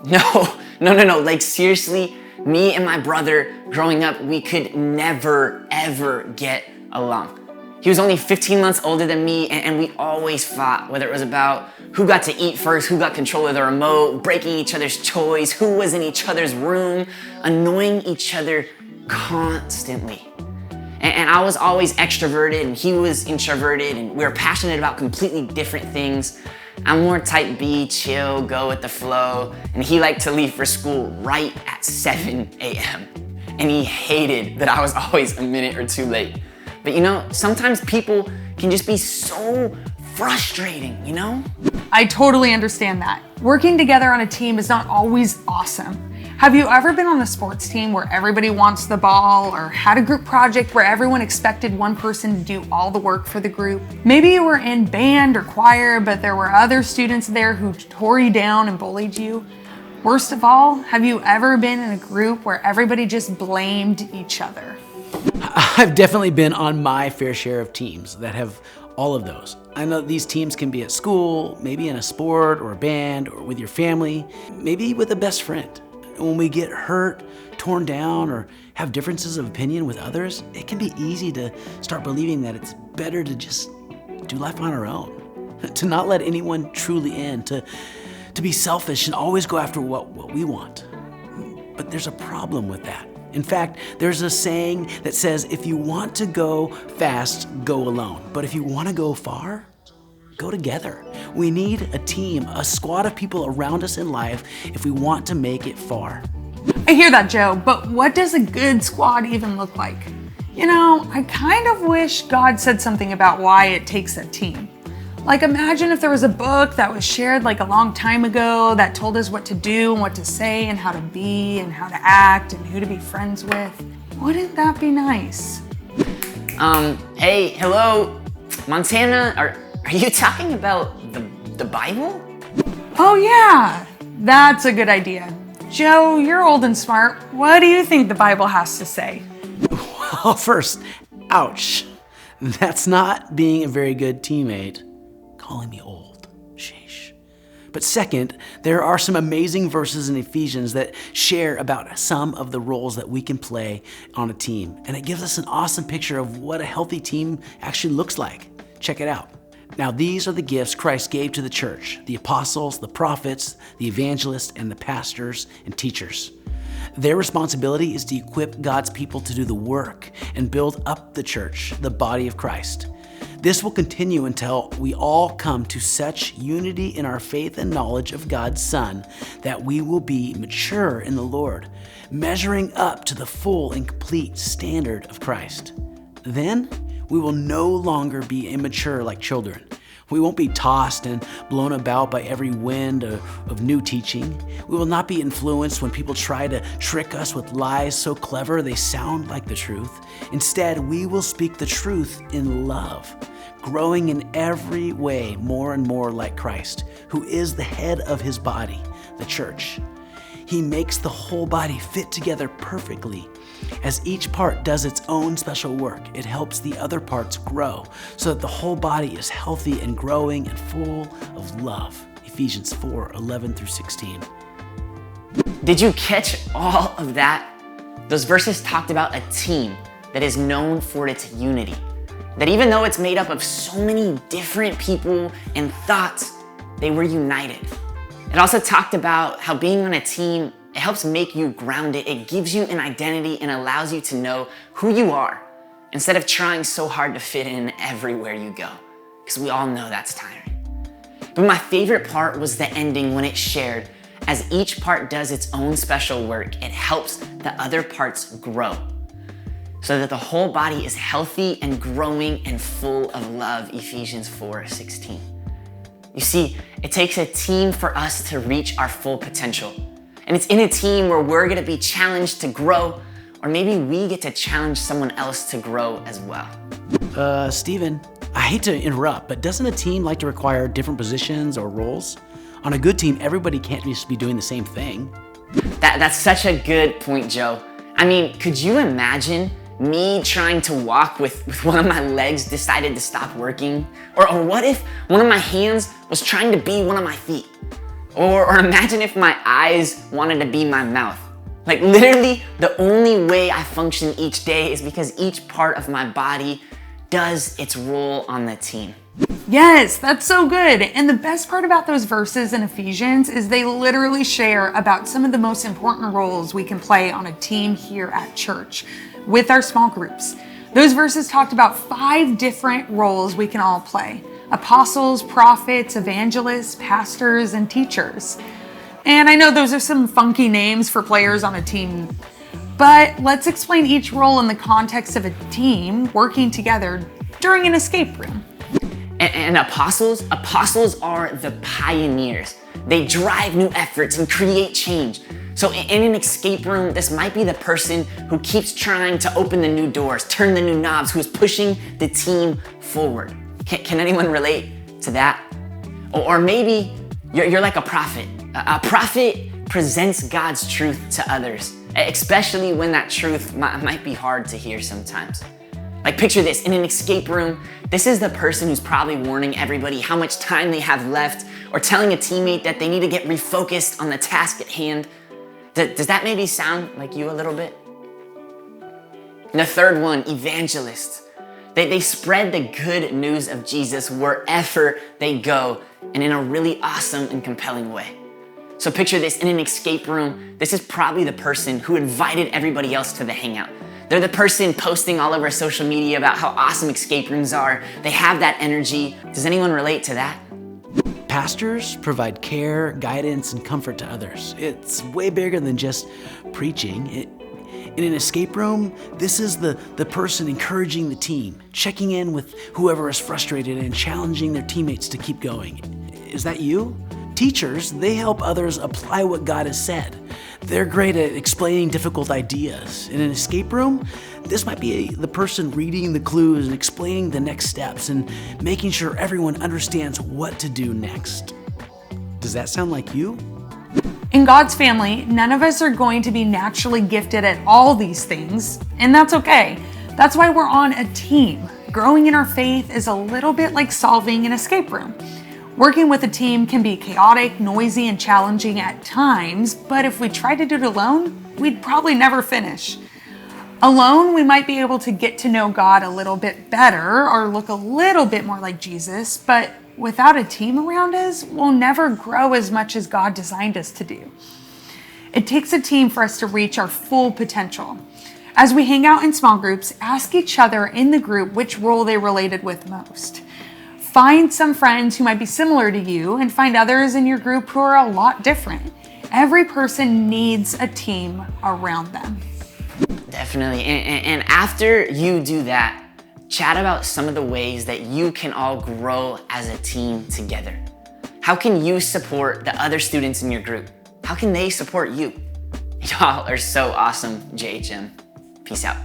No. Like seriously, me and my brother growing up, we could never, ever get along. He was only 15 months older than me, and we always fought, whether it was about who got to eat first, who got control of the remote, breaking each other's toys, who was in each other's room, annoying each other constantly. And I was always extroverted, and he was introverted, and we were passionate about completely different things. I'm more type B, chill, go with the flow, and he liked to leave for school right at 7 a.m. And he hated that I was always a minute or too late. But you know, sometimes people can just be so frustrating, you know? I totally understand that. Working together on a team is not always awesome. Have you ever been on a sports team where everybody wants the ball, or had a group project where everyone expected one person to do all the work for the group? Maybe you were in band or choir, but there were other students there who tore you down and bullied you. Worst of all, have you ever been in a group where everybody just blamed each other? I've definitely been on my fair share of teams that have all of those. I know these teams can be at school, maybe in a sport or a band, or with your family, maybe with a best friend. When we get hurt, torn down, or have differences of opinion with others, it can be easy to start believing that it's better to just do life on our own, to not let anyone truly in, to be selfish and always go after what we want. But there's a problem with that. In fact, there's a saying that says, if you want to go fast, go alone. But if you want to go far, go together. We need a team, a squad of people around us in life if we want to make it far. I hear that, Joe, but what does a good squad even look like? You know, I kind of wish God said something about why it takes a team. Like, imagine if there was a book that was shared like a long time ago that told us what to do and what to say and how to be and how to act and who to be friends with. Wouldn't that be nice? Hey, hello, Montana, are you talking about the Bible? Oh yeah, that's a good idea. Joe, you're old and smart. What do you think the Bible has to say? Well, first, ouch. That's not being a very good teammate. Calling me old. Sheesh. But second, there are some amazing verses in Ephesians that share about some of the roles that we can play on a team. And it gives us an awesome picture of what a healthy team actually looks like. Check it out. Now, these are the gifts Christ gave to the church: the apostles, the prophets, the evangelists, and the pastors and teachers. Their responsibility is to equip God's people to do the work and build up the church, the body of Christ. This will continue until we all come to such unity in our faith and knowledge of God's Son that we will be mature in the Lord, measuring up to the full and complete standard of Christ. Then we will no longer be immature like children. We won't be tossed and blown about by every wind of new teaching. We will not be influenced when people try to trick us with lies so clever they sound like the truth. Instead, we will speak the truth in love, growing in every way more and more like Christ, who is the head of his body, the church. He makes the whole body fit together perfectly. As each part does its own special work, it helps the other parts grow so that the whole body is healthy and growing and full of love. Ephesians 4:11-16. Did you catch all of that? Those verses talked about a team that is known for its unity. That even though it's made up of so many different people and thoughts, they were united. It also talked about how being on a team, it helps make you grounded. It gives you an identity and allows you to know who you are instead of trying so hard to fit in everywhere you go, because we all know that's tiring. But my favorite part was the ending when it shared, as each part does its own special work, it helps the other parts grow so that the whole body is healthy and growing and full of love, Ephesians 4:16. You see, it takes a team for us to reach our full potential. And it's in a team where we're gonna be challenged to grow, or maybe we get to challenge someone else to grow as well. Steven, I hate to interrupt, but doesn't a team like to require different positions or roles? On a good team, everybody can't just be doing the same thing. That's such a good point, Joe. I mean, could you imagine me trying to walk with one of my legs decided to stop working? Or what if one of my hands was trying to be one of my feet? Or imagine if my eyes wanted to be my mouth. Like literally, the only way I function each day is because each part of my body does its role on the team. Yes, that's so good. And the best part about those verses in Ephesians is they literally share about some of the most important roles we can play on a team here at church with our small groups. Those verses talked about 5 different roles we can all play: apostles, prophets, evangelists, pastors, and teachers. And I know those are some funky names for players on a team, but let's explain each role in the context of a team working together during an escape room. And apostles are the pioneers. They drive new efforts and create change. So in an escape room, this might be the person who keeps trying to open the new doors, turn the new knobs, who's pushing the team forward. Can anyone relate to that? Or maybe you're like a prophet. A prophet presents God's truth to others, especially when that truth might be hard to hear sometimes. Like picture this, in an escape room, this is the person who's probably warning everybody how much time they have left, or telling a teammate that they need to get refocused on the task at hand. Does that maybe sound like you a little bit? And the third one, evangelists. They spread the good news of Jesus wherever they go, and in a really awesome and compelling way. So picture this, in an escape room, this is probably the person who invited everybody else to the hangout. They're the person posting all over social media about how awesome escape rooms are. They have that energy. Does anyone relate to that? Pastors provide care, guidance, and comfort to others. It's way bigger than just preaching. In an escape room, this is the person encouraging the team, checking in with whoever is frustrated and challenging their teammates to keep going. Is that you? Teachers, they help others apply what God has said. They're great at explaining difficult ideas. In an escape room, this might be the person reading the clues and explaining the next steps and making sure everyone understands what to do next. Does that sound like you? In God's family, none of us are going to be naturally gifted at all these things, and that's okay. That's why we're on a team. Growing in our faith is a little bit like solving an escape room. Working with a team can be chaotic, noisy, and challenging at times, but if we tried to do it alone, we'd probably never finish. Alone, we might be able to get to know God a little bit better or look a little bit more like Jesus, but without a team around us, we'll never grow as much as God designed us to do. It takes a team for us to reach our full potential. As we hang out in small groups, ask each other in the group which role they related with most. Find some friends who might be similar to you and find others in your group who are a lot different. Every person needs a team around them. Definitely. And after you do that, chat about some of the ways that you can all grow as a team together. How can you support the other students in your group? How can they support you? Y'all are so awesome, JHM. Peace out.